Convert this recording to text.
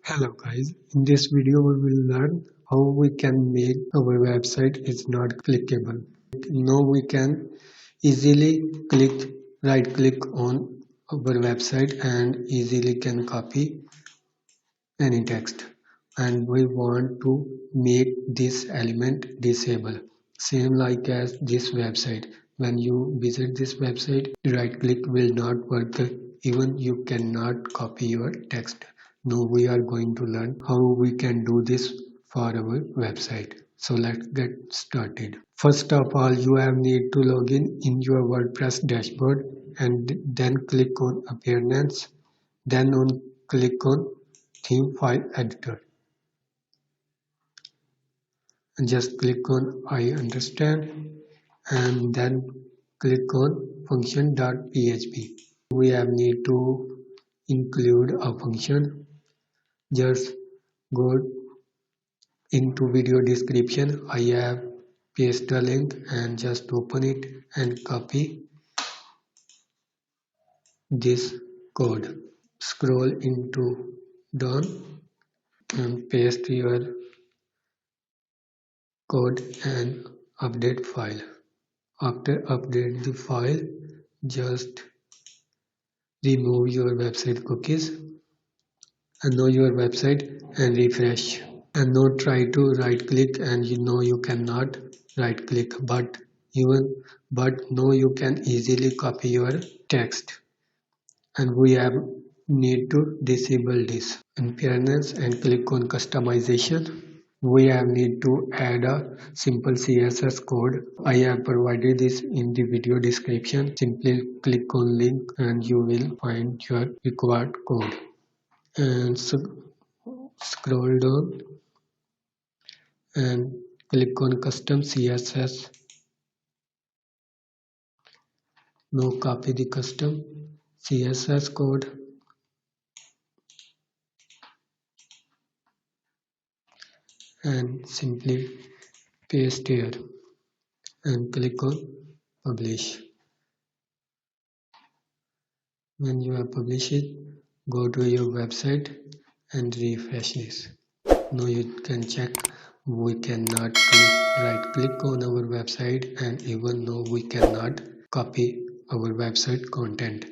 Hello guys, in this video we will learn how we can make our website is not clickable. Now we can easily right click on our website and easily can copy any text, and we want to make this element disable, same like as this website. When you visit this website, right click will not work, even you cannot copy your text. Now we are going to learn how we can do this for our website. So let's get started. First of all, you have need to log in your WordPress dashboard, and then click on appearance, then click on theme file editor, and just click on I understand, and then click on function.php. We have need to include a function. Just go into video description. I have paste the link and just open it and copy this code. Scroll into down and paste your code and update file. After update the file, just remove your website cookies and know your website and refresh. And now try to right click, and you know you cannot right click, but now you can easily copy your text, and we have need to disable this appearance and click on customization. We have need to add a simple CSS code. I have provided this in the video description. Simply click on link and you will find your required code. And scroll down and click on custom CSS. Now copy the custom CSS code and simply paste here and click on publish. When you have published it, go to your website and refresh this. Now you can check we cannot right click on our website, and even though we cannot copy our website content.